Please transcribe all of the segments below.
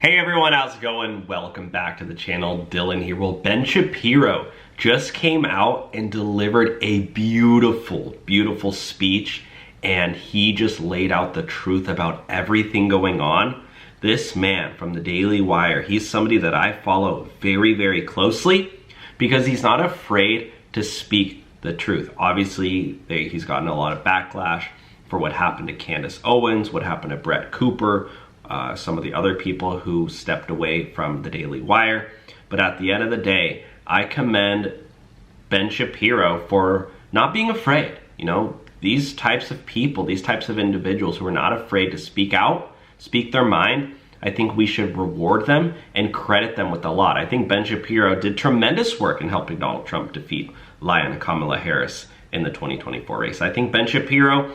Hey everyone, how's it going? Welcome back to the channel. Dylan here. Well, Ben Shapiro just came out and delivered a beautiful speech, and he just laid out the truth about everything going on. This man from the Daily Wire, he's somebody that I follow very closely because he's not afraid to speak the truth. Obviously, he's gotten a lot of backlash for what happened to Candace Owens, what happened to Brett Cooper, some of the other people who stepped away from the Daily Wire. But at the end of the day, I commend Ben Shapiro for not being afraid. You know, these types of people, these types of individuals who are not afraid to speak out, speak their mind, I think we should reward them and credit them with a lot. I think Ben Shapiro did tremendous work in helping Donald Trump defeat Lion Kamala Harris in the 2024 race. I think Ben Shapiro,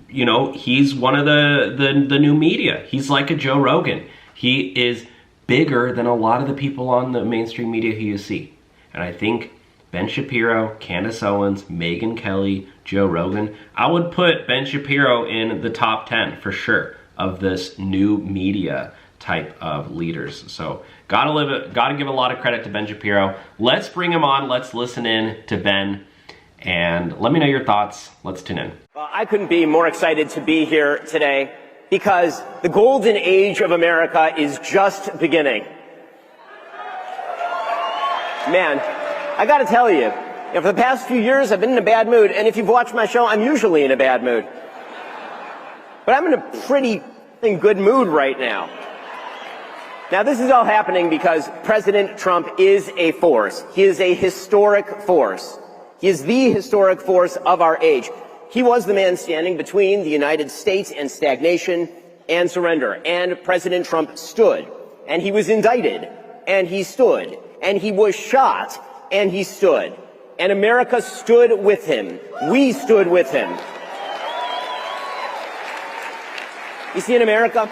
you know, he's one of the new media. He's like a Joe Rogan. He is bigger than a lot of the people on the mainstream media who you see. And I think Ben Shapiro, Candace Owens, Megyn Kelly, Joe Rogan, I would put Ben Shapiro in the top 10 for sure of this new media type of leaders. So gotta give a lot of credit to Ben Shapiro. Let's bring him on. Let's listen in to Ben. And let me know your thoughts. Let's tune in. Well, I couldn't be more excited to be here today because the golden age of America is just beginning. Man, I gotta tell you, for the past few years I've been in a bad mood, and if you've watched my show, I'm usually in a bad mood. But I'm in a pretty good mood right now. Now, this is all happening because President Trump is a force. He is a historic force. He is the historic force of our age. He was the man standing between the United States and stagnation and surrender. And President Trump stood. And he was indicted. And he stood. And he was shot. And he stood. And America stood with him. We stood with him. You see, in America,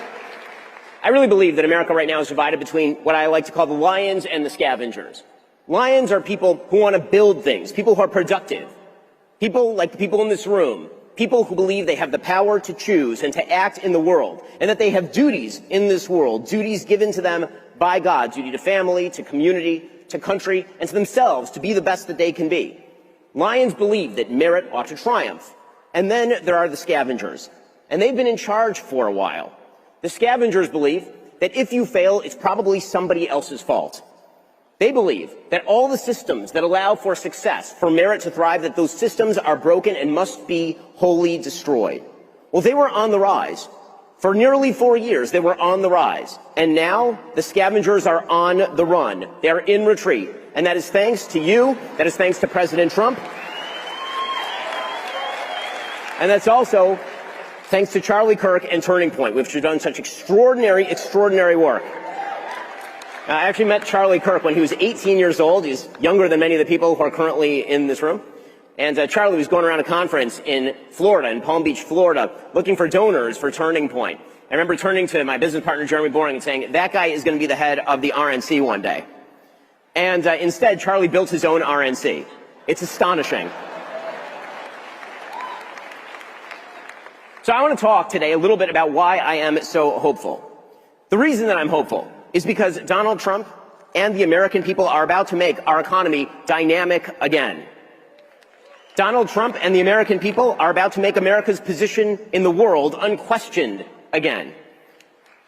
I really believe that America right now is divided between what I like to call the lions and the scavengers. Lions are people who want to build things, people who are productive, people like the people in this room, people who believe they have the power to choose and to act in the world, and that they have duties in this world, duties given to them by God, duty to family, to community, to country, and to themselves to be the best that they can be. Lions believe that merit ought to triumph. And then there are the scavengers, and they've been in charge for a while. The scavengers believe that if you fail, it's probably somebody else's fault. They believe that all the systems that allow for success, for merit to thrive, that those systems are broken and must be wholly destroyed. Well, they were on the rise. For nearly 4 years, they were on the rise. And now the scavengers are on the run. They are in retreat. And that is thanks to you. That is thanks to President Trump. And that's also thanks to Charlie Kirk and Turning Point, which have done such extraordinary work. I actually met Charlie Kirk when he was 18 years old. He's younger than many of the people who are currently in this room. And Charlie was going around a conference in Florida, in Palm Beach, Florida, looking for donors for Turning Point. I remember turning to my business partner, Jeremy Boring, and saying, that guy is going to be the head of the RNC one day. And instead, Charlie built his own RNC. It's astonishing. So I want to talk today a little bit about why I am so hopeful. The reason that I'm hopeful is because Donald Trump and the American people are about to make our economy dynamic again. Donald Trump and the American people are about to make America's position in the world unquestioned again.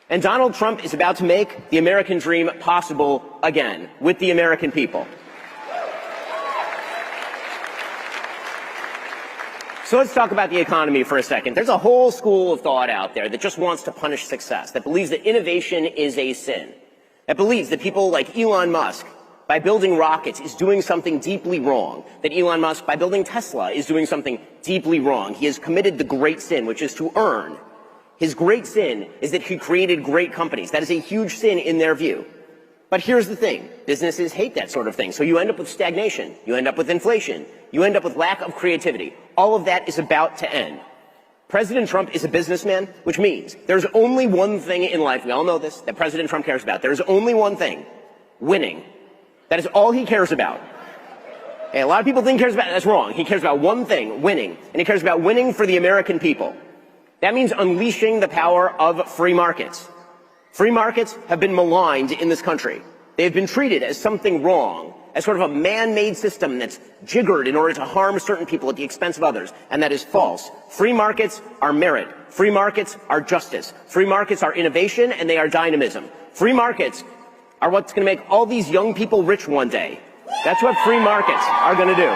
And Donald Trump is about to make the American dream possible again with the American people. So let's talk about the economy for a second. There's a whole school of thought out there that just wants to punish success, that believes that innovation is a sin, that believes that people like Elon Musk, by building rockets, is doing something deeply wrong, that Elon Musk, by building Tesla, is doing something deeply wrong. He has committed the great sin, which is to earn. His great sin is that he created great companies. That is a huge sin in their view. But here's the thing. Businesses hate that sort of thing. So you end up with stagnation. You end up with inflation. You end up with lack of creativity. All of that is about to end. President Trump is a businessman, which means there's only one thing in life, we all know this, that President Trump cares about. There's only one thing, winning. That is all he cares about. And a lot of people think he cares about it. That's wrong. He cares about one thing, winning. And he cares about winning for the American people. That means unleashing the power of free markets. Free markets have been maligned in this country. They have been treated as something wrong, as sort of a man-made system that's jiggered in order to harm certain people at the expense of others, and that is false. Free markets are merit. Free markets are justice. Free markets are innovation, and they are dynamism. Free markets are what's going to make all these young people rich one day. That's what free markets are going to do.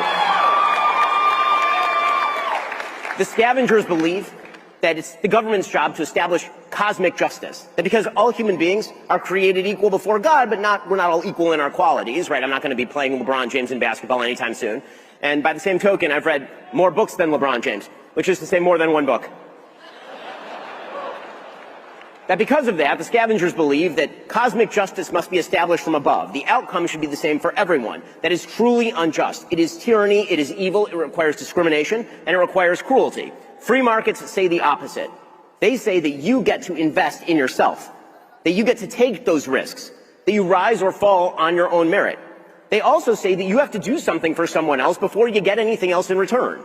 The scavengers believe that it's the government's job to establish cosmic justice. That because all human beings are created equal before God, but we're not all equal in our qualities, right? I'm not going to be playing LeBron James in basketball anytime soon. And by the same token, I've read more books than LeBron James, which is to say more than one book. That because of that, the scavengers believe that cosmic justice must be established from above. The outcome should be the same for everyone. That is truly unjust. It is tyranny, it is evil, it requires discrimination, and it requires cruelty. Free markets say the opposite. They say that you get to invest in yourself, that you get to take those risks, that you rise or fall on your own merit. They also say that you have to do something for someone else before you get anything else in return.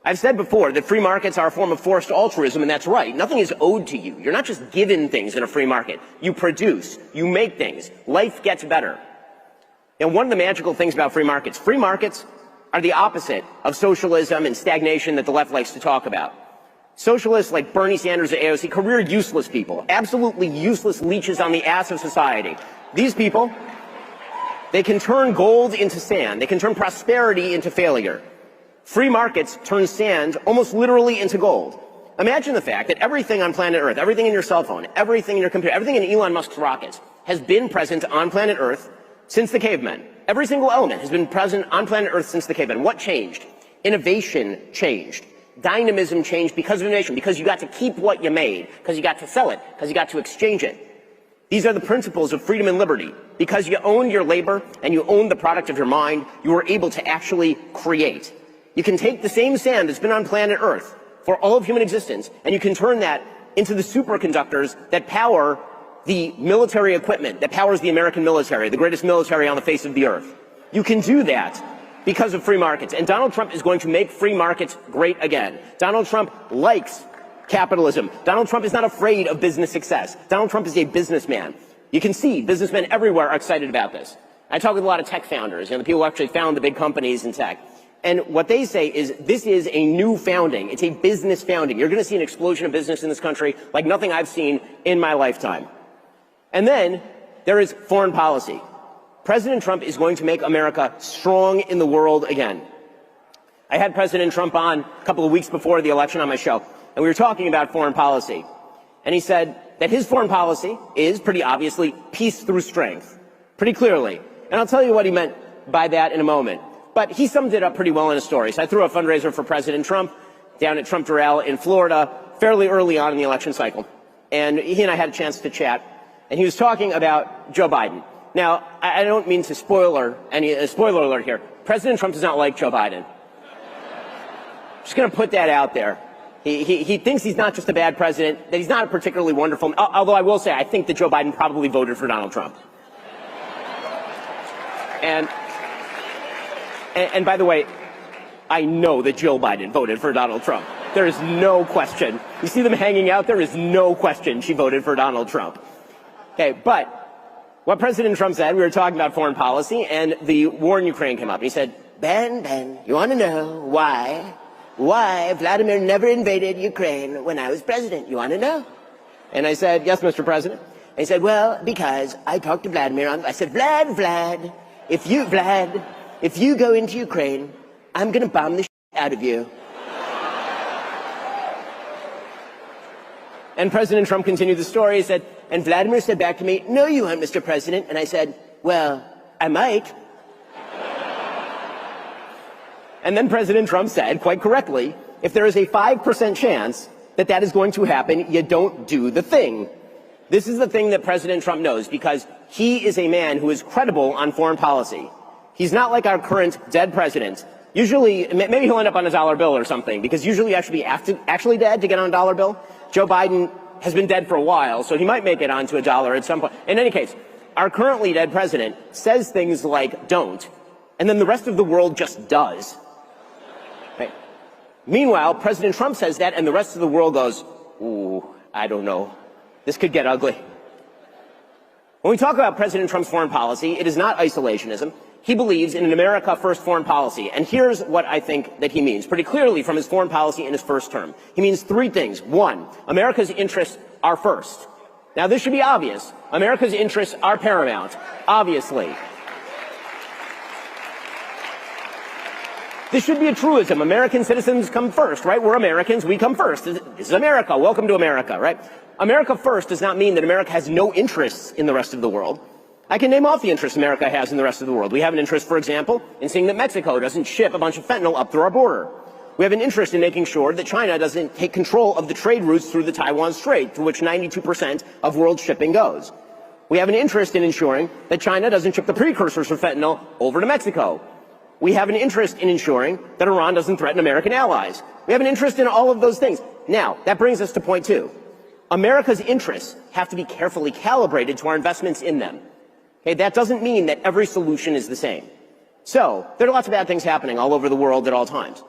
I've said before that free markets are a form of forced altruism, and that's right. Nothing is owed to you. You're not just given things in a free market. You produce. You make things. Life gets better. And one of the magical things about free markets are the opposite of socialism and stagnation that the left likes to talk about. Socialists like Bernie Sanders at AOC, career useless people, absolutely useless leeches on the ass of society. These people, they can turn gold into sand. They can turn prosperity into failure. Free markets turn sand almost literally into gold. Imagine the fact that everything on planet Earth, everything in your cell phone, everything in your computer, everything in Elon Musk's rockets has been present on planet Earth since the cavemen. Every single element has been present on planet Earth since the cavemen. What changed? Innovation changed. Dynamism changed because of innovation, because you got to keep what you made, because you got to sell it, because you got to exchange it. These are the principles of freedom and liberty. Because you own your labor and you own the product of your mind, you are able to actually create. You can take the same sand that's been on planet Earth for all of human existence, and you can turn that into the superconductors that power the military equipment, that powers the American military, the greatest military on the face of the earth. You can do that because of free markets. And Donald Trump is going to make free markets great again. Donald Trump likes capitalism. Donald Trump is not afraid of business success. Donald Trump is a businessman. You can see businessmen everywhere are excited about this. I talk with a lot of tech founders, the people who actually found the big companies in tech. And what they say is this is a new founding. It's a business founding. You're going to see an explosion of business in this country like nothing I've seen in my lifetime. And then there is foreign policy. President Trump is going to make America strong in the world again. I had President Trump on a couple of weeks before the election on my show, and we were talking about foreign policy. And he said that his foreign policy is pretty obviously peace through strength, pretty clearly. And I'll tell you what he meant by that in a moment. But he summed it up pretty well in a story. So I threw a fundraiser for President Trump down at Trump Doral in Florida fairly early on in the election cycle. And he and I had a chance to chat. And he was talking about Joe Biden. Now, I don't mean to spoiler alert here. President Trump does not like Joe Biden. Just going to put that out there. He thinks he's not just a bad president, that he's not a particularly wonderful, although I will say I think that Joe Biden probably voted for Donald Trump. And by the way, I know that Joe Biden voted for Donald Trump. There is no question. You see them hanging out, there is no question she voted for Donald Trump. Okay, but what President Trump said, we were talking about foreign policy, and the war in Ukraine came up. He said, Ben, you want to know why Vladimir never invaded Ukraine when I was president? You want to know? And I said, yes, Mr. President. And he said, well, because I talked to Vladimir. I said, Vlad, if you go into Ukraine, I'm going to bomb the shit out of you. And President Trump continued the story. He said, and Vladimir said back to me, no, you aren't, Mr. President. And I said, well, I might. And then President Trump said, quite correctly, if there is a 5% chance that that is going to happen, you don't do the thing. This is the thing that President Trump knows, because he is a man who is credible on foreign policy. He's not like our current dead president. Usually, maybe he'll end up on a dollar bill or something, because usually you have to be actually dead to get on a dollar bill. Joe Biden has been dead for a while, so he might make it onto a dollar at some point. In any case, our currently dead president says things like don't, and then the rest of the world just does. Right? Meanwhile, President Trump says that, and the rest of the world goes, ooh, I don't know. This could get ugly. When we talk about President Trump's foreign policy, it is not isolationism. He believes in an America first foreign policy. And here's what I think that he means pretty clearly from his foreign policy in his first term. He means three things. One, America's interests are first. Now, this should be obvious. America's interests are paramount, obviously. This should be a truism. American citizens come first, right? We're Americans. We come first. This is America. Welcome to America, right? America first does not mean that America has no interests in the rest of the world. I can name off the interests America has in the rest of the world. We have an interest, for example, in seeing that Mexico doesn't ship a bunch of fentanyl up through our border. We have an interest in making sure that China doesn't take control of the trade routes through the Taiwan Strait, through which 92% of world shipping goes. We have an interest in ensuring that China doesn't ship the precursors for fentanyl over to Mexico. We have an interest in ensuring that Iran doesn't threaten American allies. We have an interest in all of those things. Now, that brings us to point two. America's interests have to be carefully calibrated to our investments in them. Okay, that doesn't mean that every solution is the same. So, there are lots of bad things happening all over the world at all times.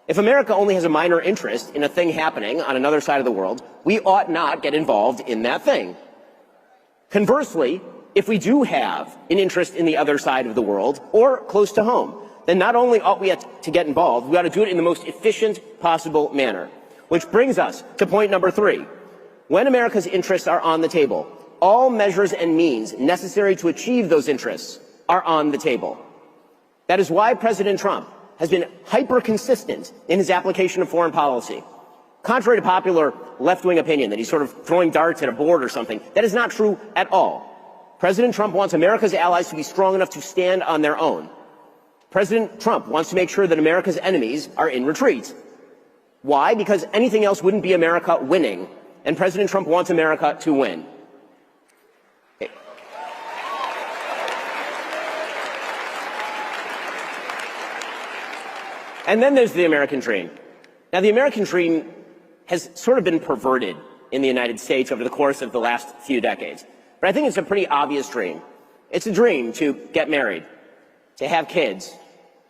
If America only has a minor interest in a thing happening on another side of the world, we ought not get involved in that thing. Conversely, if we do have an interest in the other side of the world, or close to home, then not only ought we to get involved, we ought to do it in the most efficient possible manner. Which brings us to point number three. When America's interests are on the table, all measures and means necessary to achieve those interests are on the table. That is why President Trump has been hyper-consistent in his application of foreign policy. Contrary to popular left-wing opinion that he's sort of throwing darts at a board or something, that is not true at all. President Trump wants America's allies to be strong enough to stand on their own. President Trump wants to make sure that America's enemies are in retreat. Why? Because anything else wouldn't be America winning, and President Trump wants America to win. And then there's the American dream. Now, the American dream has sort of been perverted in the United States over the course of the last few decades. But I think it's a pretty obvious dream. It's a dream to get married, to have kids,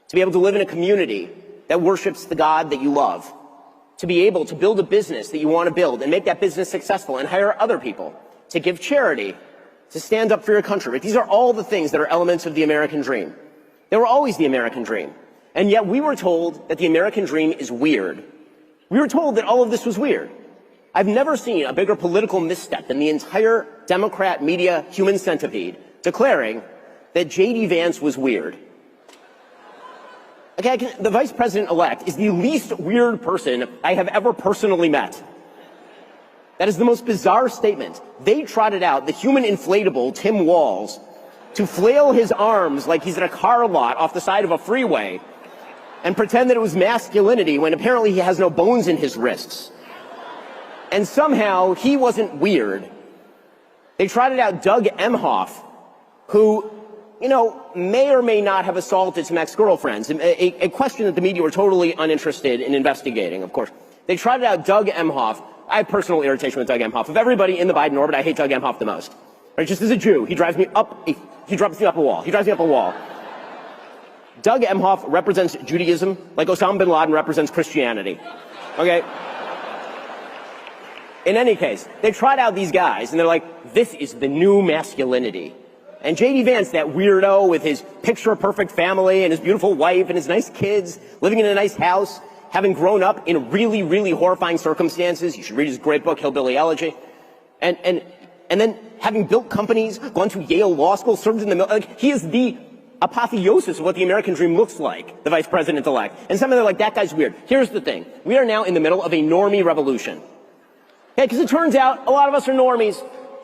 to be able to live in a community that worships the God that you love, to be able to build a business that you want to build and make that business successful and hire other people, to give charity, to stand up for your country. These are all the things that are elements of the American dream. They were always the American dream. And yet we were told that the American dream is weird. We were told that all of this was weird. I've never seen a bigger political misstep than the entire Democrat media human centipede declaring that J.D. Vance was weird. Okay, the vice president-elect is the least weird person I have ever personally met. That is the most bizarre statement. They trotted out the human inflatable Tim Walz to flail his arms like he's in a car lot off the side of a freeway and pretend that it was masculinity when apparently he has no bones in his wrists. And somehow he wasn't weird. They trotted out Doug Emhoff, who, you know, may or may not have assaulted some ex-girlfriends, a question that the media were totally uninterested in investigating, of course. They trotted out Doug Emhoff. I have personal irritation with Doug Emhoff. Of everybody in the Biden orbit, I hate Doug Emhoff the most. Right, just as a Jew, he drives me up a wall. He drives me up a wall. Doug Emhoff represents Judaism like Osama bin Laden represents Christianity. Okay? In any case, they trot out these guys, and they're like, this is the new masculinity. And J.D. Vance, that weirdo with his picture-perfect family and his beautiful wife and his nice kids, living in a nice house, having grown up in really, really horrifying circumstances. You should read his great book, Hillbilly Elegy. And then having built companies, gone to Yale Law School, served in the military. Like, he is the apotheosis of what the American dream looks like, the vice president-elect. And some of them are like, that guy's weird. Here's the thing. We are now in the middle of a normie revolution. Okay, because it turns out a lot of us are normies.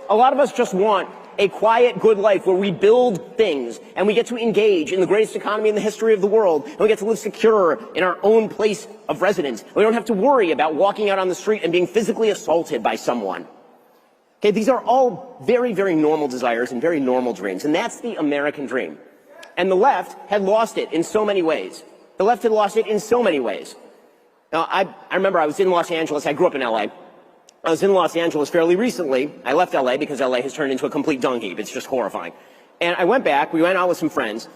A lot of us just want a quiet, good life where we build things and we get to engage in the greatest economy in the history of the world, and we get to live secure in our own place of residence. We don't have to worry about walking out on the street and being physically assaulted by someone. Okay, these are all very, very normal desires and very normal dreams, and that's the American dream. And the left had lost it in so many ways. The left had lost it in so many ways. Now, I remember I was in Los Angeles. I grew up in L.A. I was in Los Angeles fairly recently. I left L.A. because L.A. has turned into a complete dung heap. It's just horrifying. And I went back. We went out with some friends.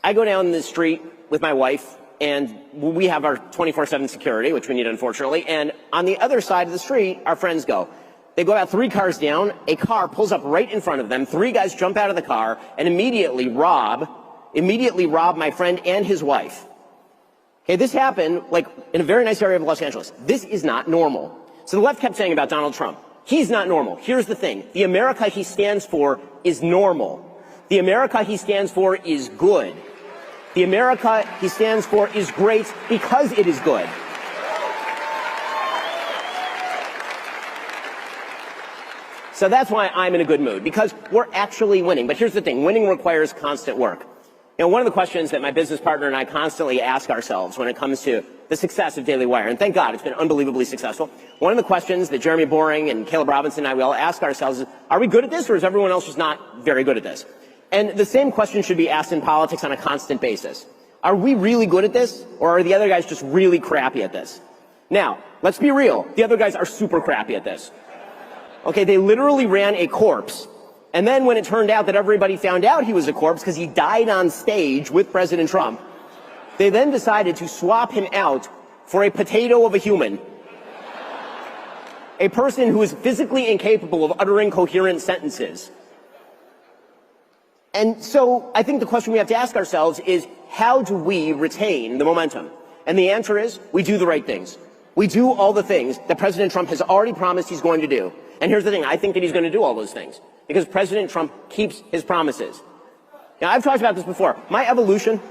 I go down the street with my wife, and we have our 24/7 security, which we need, unfortunately. And on the other side of the street, our friends go. They go about 3 cars down, a car pulls up right in front of them, 3 guys jump out of the car and immediately rob my friend and his wife. Okay, this happened like in a very nice area of Los Angeles. This is not normal. So the left kept saying about Donald Trump, he's not normal. Here's the thing. The America he stands for is normal. The America he stands for is good. The America he stands for is great because it is good. So that's why I'm in a good mood, because we're actually winning. But here's the thing. Winning requires constant work. You know, one of the questions that my business partner and I constantly ask ourselves when it comes to the success of Daily Wire, and thank God it's been unbelievably successful, one of the questions that Jeremy Boring and Caleb Robinson and I, we all ask ourselves is, are we good at this, or is everyone else just not very good at this? And the same question should be asked in politics on a constant basis. Are we really good at this, or are the other guys just really crappy at this? Now, let's be real. The other guys are super crappy at this. Okay, they literally ran a corpse, and then when it turned out that everybody found out he was a corpse because he died on stage with President Trump, they then decided to swap him out for a potato of a human. A person who is physically incapable of uttering coherent sentences. And so I think the question we have to ask ourselves is, how do we retain the momentum? And the answer is, we do the right things. We do all the things that President Trump has already promised he's going to do. And here's the thing, I think that he's going to do all those things, because President Trump keeps his promises. Now, I've talked about this before. My evolution,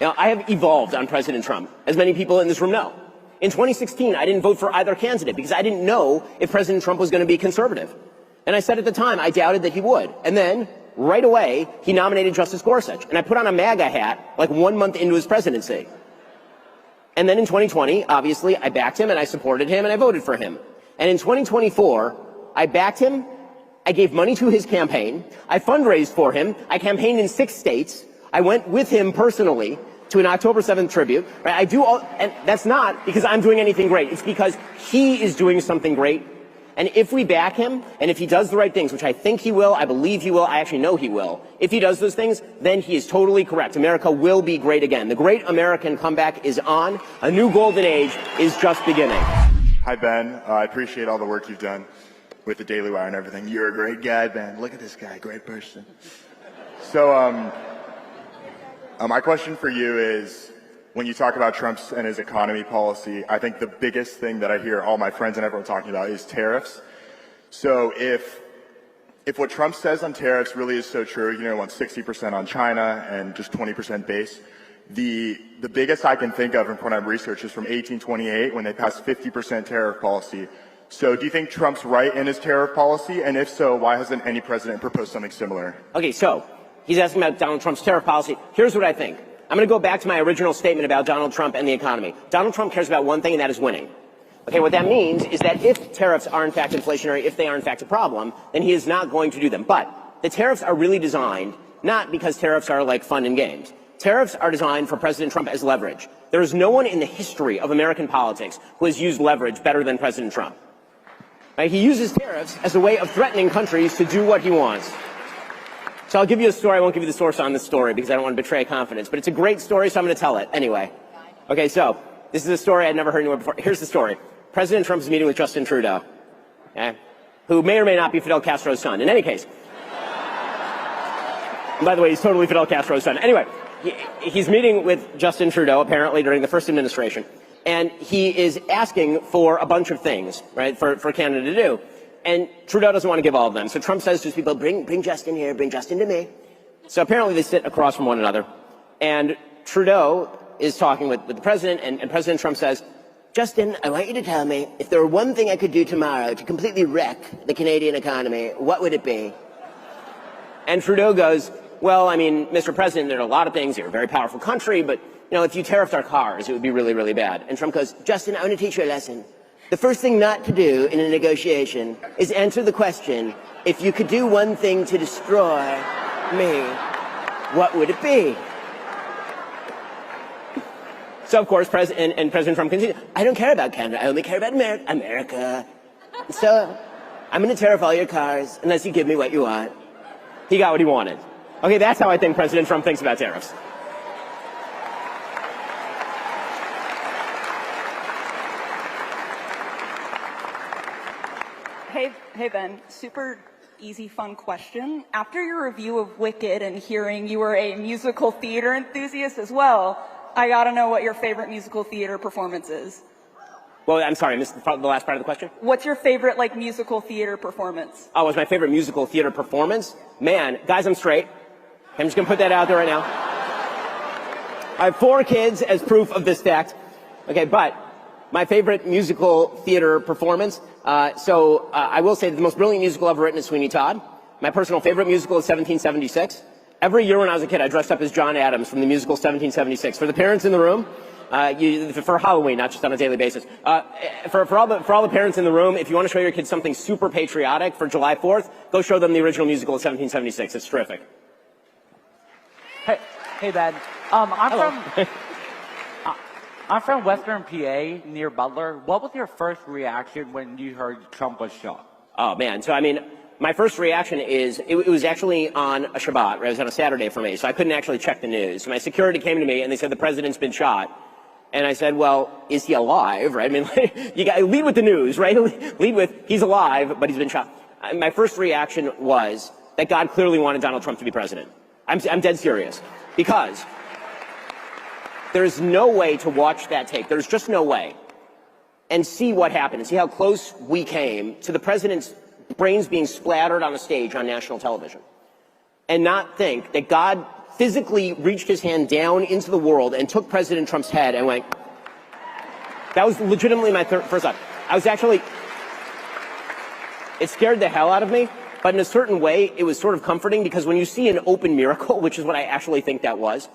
I have evolved on President Trump, as many people in this room know. In 2016, I didn't vote for either candidate because I didn't know if President Trump was going to be conservative. And I said at the time, I doubted that he would. And then, right away, he nominated Justice Gorsuch. And I put on a MAGA hat like 1 month into his presidency. And then in 2020, obviously, I backed him and I supported him and I voted for him. And in 2024, I backed him, I gave money to his campaign, I fundraised for him, I campaigned in 6 states, I went with him personally to an October 7th tribute. Right? I do all, and that's not because I'm doing anything great. It's because he is doing something great. And if we back him, and if he does the right things, which I think he will, I believe he will, I actually know he will, if he does those things, then he is totally correct. America will be great again. The great American comeback is on. A new golden age is just beginning. Hi, Ben. I appreciate all the work you've done with the Daily Wire and everything. You're a great guy, Ben. Look at this guy, great person. So, my question for you is, when you talk about Trump's and his economy policy, I think the biggest thing that I hear all my friends and everyone talking about is tariffs. So if what Trump says on tariffs really is so true, he wants 60% on China and just 20% base, the biggest I can think of from when I've researched is from 1828 when they passed 50% tariff policy. So do you think Trump's right in his tariff policy? And if so, why hasn't any president proposed something similar? Okay, so he's asking about Donald Trump's tariff policy. Here's what I think. I'm going to go back to my original statement about Donald Trump and the economy. Donald Trump cares about one thing, and that is winning. Okay, what that means is that if tariffs are in fact inflationary, if they are in fact a problem, then he is not going to do them. But the tariffs are really designed not because tariffs are like fun and games. Tariffs are designed for President Trump as leverage. There is no one in the history of American politics who has used leverage better than President Trump. Right? He uses tariffs as a way of threatening countries to do what he wants. So I'll give you a story. I won't give you the source on this story because I don't want to betray confidence. But it's a great story, so I'm going to tell it anyway. Okay, so this is a story I'd never heard anywhere before. Here's the story. President Trump is meeting with Justin Trudeau, okay, who may or may not be Fidel Castro's son. In any case. And by the way, he's totally Fidel Castro's son. Anyway, he's meeting with Justin Trudeau, apparently, during the first administration. And he is asking for a bunch of things, right, for Canada to do. And Trudeau doesn't want to give all of them. So Trump says to his people, bring Justin here, bring Justin to me. So apparently they sit across from one another. And Trudeau is talking with the president, and President Trump says, Justin, I want you to tell me, if there were one thing I could do tomorrow to completely wreck the Canadian economy, what would it be? And Trudeau goes, well, I mean, Mr. President, there are a lot of things. You're a very powerful country, but, if you tariffed our cars, it would be really, really bad. And Trump goes, Justin, I want to teach you a lesson. The first thing not to do in a negotiation is answer the question, if you could do one thing to destroy me, what would it be? So, of course, President Trump continues, I don't care about Canada. I only care about America. So I'm going to tariff all your cars unless you give me what you want. He got what he wanted. Okay, that's how I think President Trump thinks about tariffs. Hey, Ben. Super easy, fun question. After your review of Wicked and hearing you were a musical theater enthusiast as well, I gotta know what your favorite musical theater performance is. Well, I'm sorry, I missed the last part of the question. What's your favorite, like, musical theater performance? Oh, what's my favorite musical theater performance? Man, guys, I'm straight. I'm just gonna put that out there right now. I have 4 kids as proof of this fact. Okay, but my favorite musical theater performance. I will say that the most brilliant musical ever written is Sweeney Todd. My personal favorite musical is 1776. Every year when I was a kid, I dressed up as John Adams from the musical 1776. For the parents in the room, for Halloween, not just on a daily basis. For all the parents in the room, if you want to show your kids something super patriotic for July 4th, go show them the original musical of 1776. It's terrific. Hey, Ben. I'm from Western PA near Butler. What was your first reaction when you heard Trump was shot? Oh, man. So, I mean, my first reaction is it was actually on a Shabbat, right? It was on a Saturday for me, so I couldn't actually check the news. So my security came to me and they said the president's been shot. And I said, well, is he alive, right? I mean, you got to lead with the news, right? Lead with he's alive, but he's been shot. My first reaction was that God clearly wanted Donald Trump to be president. I'm dead serious. Because there's no way to watch that tape. There's just no way. And see what happened, and see how close we came to the president's brains being splattered on a stage on national television. And not think that God physically reached his hand down into the world and took President Trump's head and went. That was legitimately my first thought. I was actually, it scared the hell out of me, but in a certain way, it was sort of comforting because when you see an open miracle, which is what I actually think that was,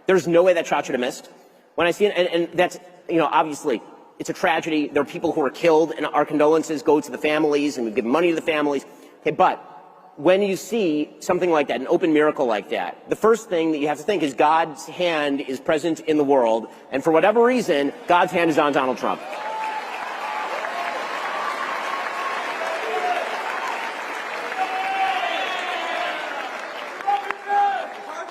there's no way that shot should have missed. When I see it, and that's, obviously, it's a tragedy. There are people who are killed, and our condolences go to the families, and we give money to the families. Okay, but when you see something like that, an open miracle like that, the first thing that you have to think is God's hand is present in the world, and for whatever reason, God's hand is on Donald Trump.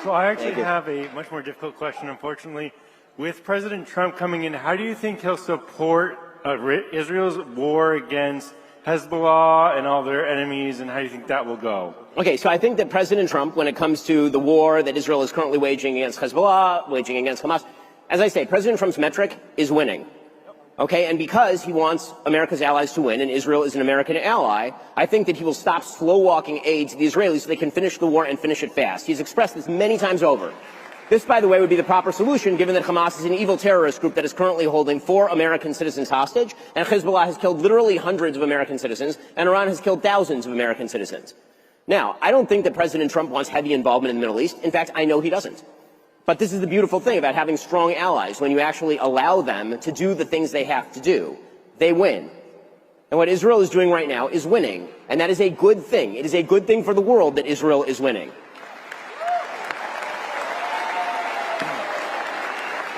So I actually have a much more difficult question, unfortunately. With President Trump coming in, how do you think he'll support Israel's war against Hezbollah and all their enemies, and how do you think that will go? Okay, so I think that President Trump, when it comes to the war that Israel is currently waging against Hezbollah, waging against Hamas, as I say, President Trump's metric is winning. Okay, and because he wants America's allies to win, and Israel is an American ally, I think that he will stop slow-walking aid to the Israelis so they can finish the war and finish it fast. He's expressed this many times over. This, by the way, would be the proper solution, given that Hamas is an evil terrorist group that is currently holding 4 American citizens hostage, and Hezbollah has killed literally hundreds of American citizens, and Iran has killed thousands of American citizens. Now, I don't think that President Trump wants heavy involvement in the Middle East. In fact, I know he doesn't. But this is the beautiful thing about having strong allies. When you actually allow them to do the things they have to do, they win. And what Israel is doing right now is winning. And that is a good thing. It is a good thing for the world that Israel is winning.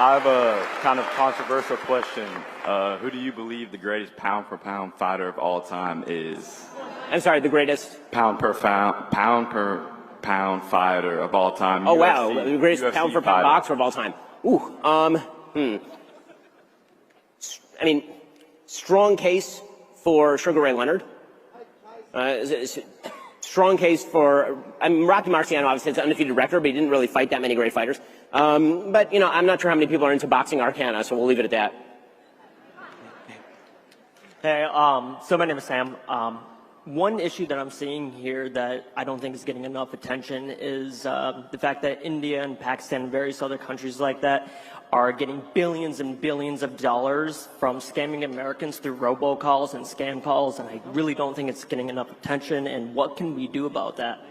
I have a kind of controversial question. Who do you believe the greatest pound-for-pound fighter of all time is? I'm sorry, the greatest? Pound per pound fighter of all time. Oh, UFC, wow, the greatest UFC pound-for-pound boxer of all time. Ooh, I mean, strong case for Sugar Ray Leonard. Strong case for, Rocky Marciano obviously has an undefeated record, but he didn't really fight that many great fighters. But, I'm not sure how many people are into boxing arcana, so we'll leave it at that. Hey, so my name is Sam. One issue that I'm seeing here that I don't think is getting enough attention is the fact that India and Pakistan and various other countries like that are getting billions and billions of dollars from scamming Americans through robocalls and scam calls, and I really don't think it's getting enough attention. And what can we do about that?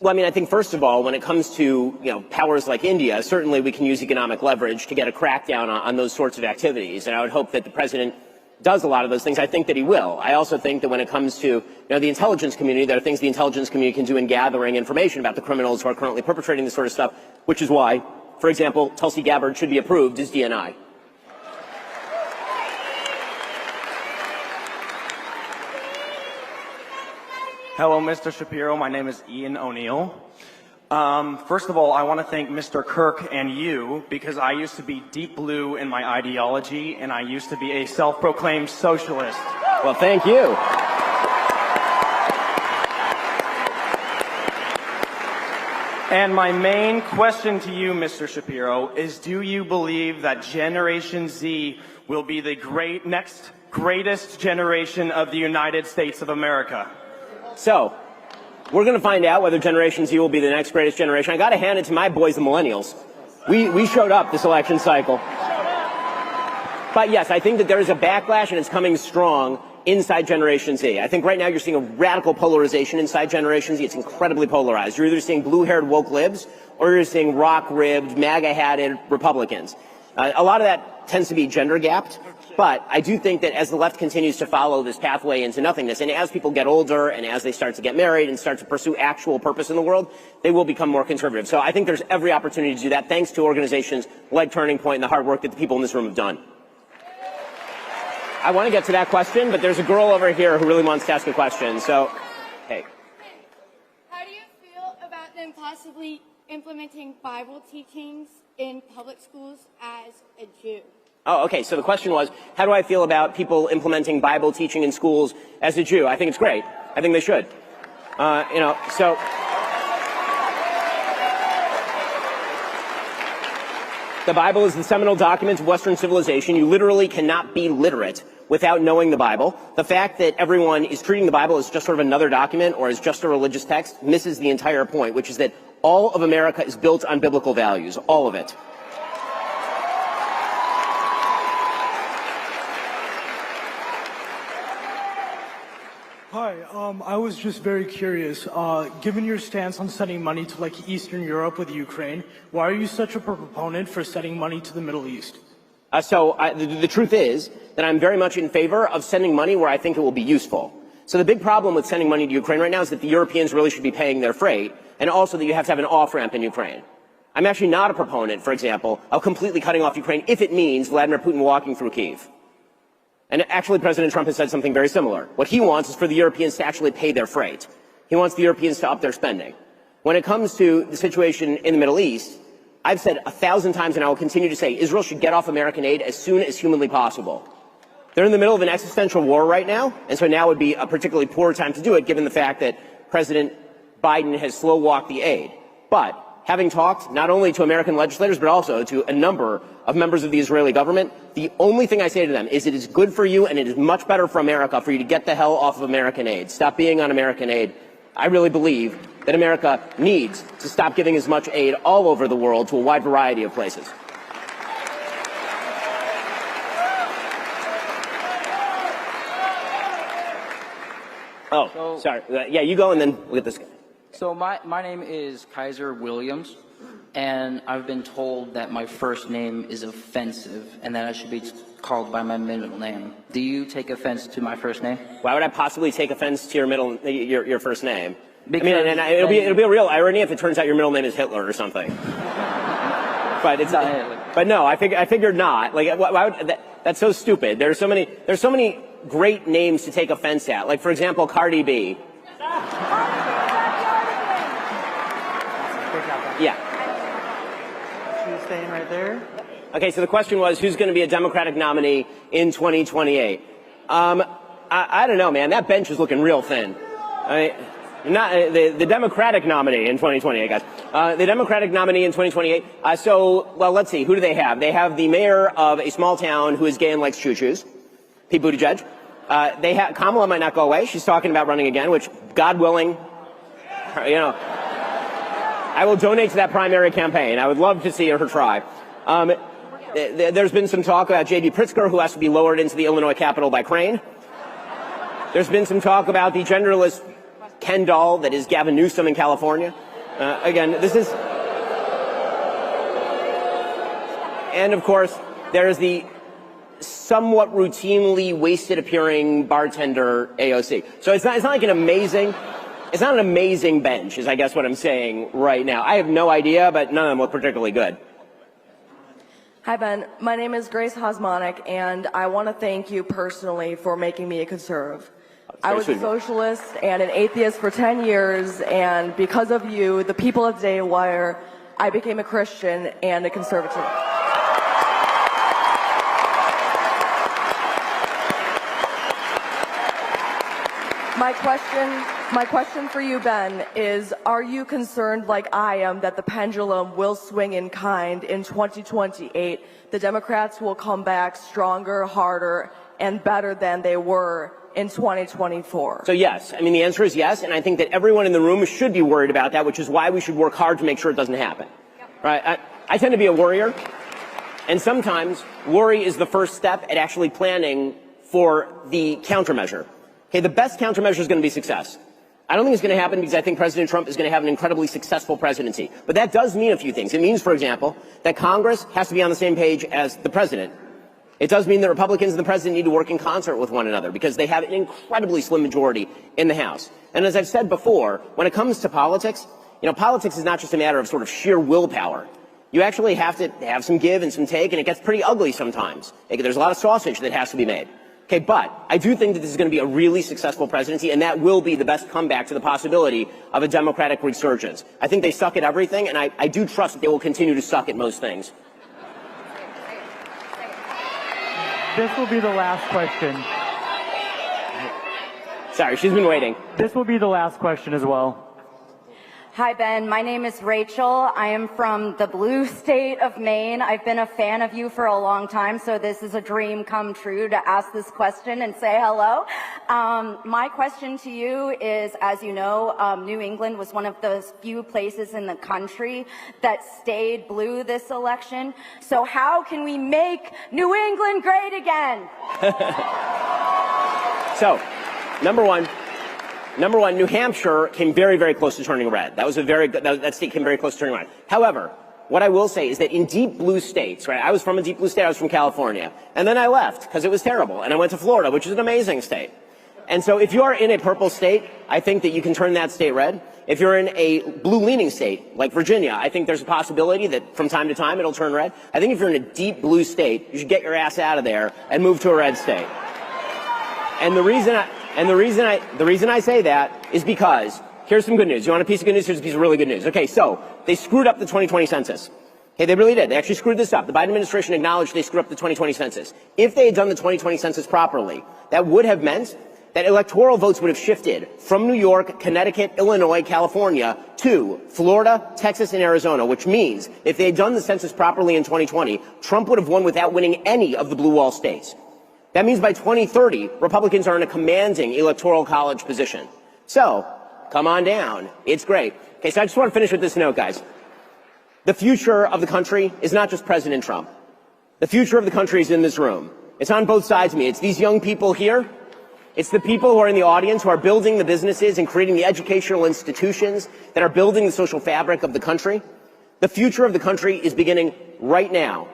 Well, I mean, I think first of all, when it comes to powers like India, certainly we can use economic leverage to get a crackdown on those sorts of activities, and I would hope that the president does a lot of those things. I think that he will. I also think that when it comes to the intelligence community, there are things the intelligence community can do in gathering information about the criminals who are currently perpetrating this sort of stuff, which is why, for example, Tulsi Gabbard should be approved as DNI. Hello, Mr. Shapiro. My name is Ian O'Neill. First of all, I want to thank Mr. Kirk and you because I used to be deep blue in my ideology and I used to be a self-proclaimed socialist. Well, thank you. And my main question to you, Mr. Shapiro, is do you believe that Generation Z will be the next greatest generation of the United States of America? So, we're going to find out whether Generation Z will be the next greatest generation. I got to hand it to my boys, the millennials. We showed up this election cycle. But yes, I think that there is a backlash, and it's coming strong inside Generation Z. I think right now you're seeing a radical polarization inside Generation Z. It's incredibly polarized. You're either seeing blue-haired woke libs, or you're seeing rock-ribbed, MAGA-hatted Republicans. A lot of that tends to be gender-gapped, but I do think that as the left continues to follow this pathway into nothingness, and as people get older, and as they start to get married and start to pursue actual purpose in the world, they will become more conservative. So I think there's every opportunity to do that, thanks to organizations like Turning Point and the hard work that the people in this room have done. I want to get to that question, but there's a girl over here who really wants to ask a question. So, hey. How do you feel about them possibly implementing Bible teachings in public schools as a Jew? Oh, okay. So the question was, how do I feel about people implementing Bible teaching in schools as a Jew? I think it's great. I think they should. So. The Bible is the seminal document of Western civilization. You literally cannot be literate without knowing the Bible. The fact that everyone is treating the Bible as just sort of another document or as just a religious text misses the entire point, which is that all of America is built on biblical values, all of it. Hi, I was just very curious. Given your stance on sending money to like Eastern Europe with Ukraine, why are you such a proponent for sending money to the Middle East? The truth is that I'm very much in favor of sending money where I think it will be useful. So the big problem with sending money to Ukraine right now is that the Europeans really should be paying their freight, and also that you have to have an off-ramp in Ukraine. I'm actually not a proponent, for example, of completely cutting off Ukraine if it means Vladimir Putin walking through Kyiv. And actually, President Trump has said something very similar. What he wants is for the Europeans to actually pay their freight. He wants the Europeans to up their spending. When it comes to the situation in the Middle East, I've said 1,000 times, and I will continue to say, Israel should get off American aid as soon as humanly possible. They're in the middle of an existential war right now, and so now would be a particularly poor time to do it, given the fact that President Biden has slow-walked the aid. But having talked not only to American legislators, but also to a number of members of the Israeli government, the only thing I say to them is it is good for you and it is much better for America for you to get the hell off of American aid. Stop being on American aid. I really believe that America needs to stop giving as much aid all over the world to a wide variety of places. Oh, sorry. Yeah, you go and then look at this guy. So my name is Kaiser Williams, and I've been told that my first name is offensive and that I should be called by my middle name. Do you take offense to my first name? Why would I possibly take offense to your first name? Because I mean, it'll be a real irony if it turns out your middle name is Hitler or something. But it's not Hitler. But no, I figured not. Like, why would, that's so stupid. There's so many great names to take offense at. Like, for example, Cardi B. Yeah. She's staying right there. Okay, so the question was, who's going to be a Democratic nominee in 2028? I don't know, man. That bench is looking real thin. I mean, not the Democratic nominee in 2028, guys. The Democratic nominee in 2028. Well, let's see. Who do they have? They have the mayor of a small town who is gay and likes choo-choos, Pete Buttigieg. Kamala might not go away. She's talking about running again, which, God willing, I will donate to that primary campaign. I would love to see her try. There's been some talk about J.B. Pritzker, who has to be lowered into the Illinois Capitol by crane. There's been some talk about the genderless Ken doll that is Gavin Newsom in California. Again, this is... And, of course, there is the somewhat routinely wasted-appearing bartender AOC. So it's not like an amazing... It's not an amazing bench, is I guess what I'm saying right now. I have no idea, but none of them look particularly good. Hi, Ben. My name is Grace Hosmonic, and I want to thank you personally for making me a conservative. I was a socialist and an atheist for 10 years, and because of you, the people of Daily Wire, I became a Christian and a conservative. My question My question for you, Ben, is are you concerned like I am that the pendulum will swing in kind in 2028? The Democrats will come back stronger, harder, and better than they were in 2024? So yes, I mean, the answer is yes, and I think that everyone in the room should be worried about that, which is why we should work hard to make sure it doesn't happen. Right? I tend to be a worrier, and sometimes worry is the first step at actually planning for the countermeasure. Okay, the best countermeasure is going to be success. I don't think it's going to happen because I think President Trump is going to have an incredibly successful presidency. But that does mean a few things. It means, for example, that Congress has to be on the same page as the president. It does mean that Republicans and the president need to work in concert with one another because they have an incredibly slim majority in the House. And as I've said before, when it comes to politics, politics is not just a matter of sort of sheer willpower. You actually have to have some give and some take, and it gets pretty ugly sometimes. There's a lot of sausage that has to be made. Okay, but I do think that this is going to be a really successful presidency, and that will be the best comeback to the possibility of a Democratic resurgence. I think they suck at everything, and I do trust that they will continue to suck at most things. This will be the last question. Sorry, she's been waiting. This will be the last question as well. Hi, Ben. My name is Rachel. I am from the blue state of Maine. I've been a fan of you for a long time, so this is a dream come true to ask this question and say hello. My question to you is, as you know, New England was one of those few places in the country that stayed blue this election. So how can we make New England great again? So, number one, New Hampshire came very, very close to turning red. That state came very close to turning red. However, what I will say is that in deep blue states, right, I was from a deep blue state, I was from California, and then I left because it was terrible, and I went to Florida, which is an amazing state. And so if you are in a purple state, I think that you can turn that state red. If you're in a blue-leaning state, like Virginia, I think there's a possibility that from time to time it'll turn red. I think if you're in a deep blue state, you should get your ass out of there and move to a red state. And the reason I say that is because here's some good news. You want a piece of good news? Here's a piece of really good news. Okay, so they screwed up the 2020 census. Okay, they really did. They actually screwed this up. The Biden administration acknowledged they screwed up the 2020 census. If they had done the 2020 census properly, that would have meant that electoral votes would have shifted from New York, Connecticut, Illinois, California to Florida, Texas, and Arizona, which means if they had done the census properly in 2020, Trump would have won without winning any of the blue wall states. That means by 2030, Republicans are in a commanding electoral college position. So, come on down. It's great. Okay, so I just want to finish with this note, guys. The future of the country is not just President Trump. The future of the country is in this room. It's on both sides of me. It's these young people here. It's the people who are in the audience who are building the businesses and creating the educational institutions that are building the social fabric of the country. The future of the country is beginning right now.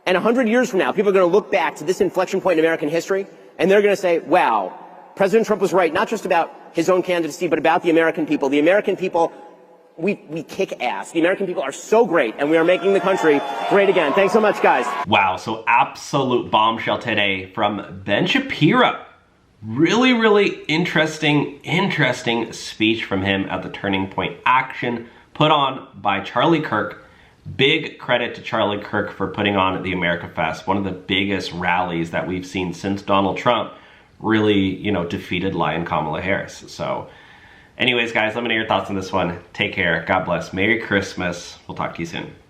And 100 years from now, people are going to look back to this inflection point in American history, and they're going to say, wow, President Trump was right, not just about his own candidacy, but about the American people. The American people, we kick ass. The American people are so great, and we are making the country great again. Thanks so much, guys. Wow, so absolute bombshell today from Ben Shapiro. Really, really interesting speech from him at the Turning Point Action put on by Charlie Kirk. Big credit to Charlie Kirk for putting on the America Fest, one of the biggest rallies that we've seen since Donald Trump really, defeated Lion Kamala Harris. So anyways, guys, let me know your thoughts on this one. Take care. God bless. Merry Christmas. We'll talk to you soon.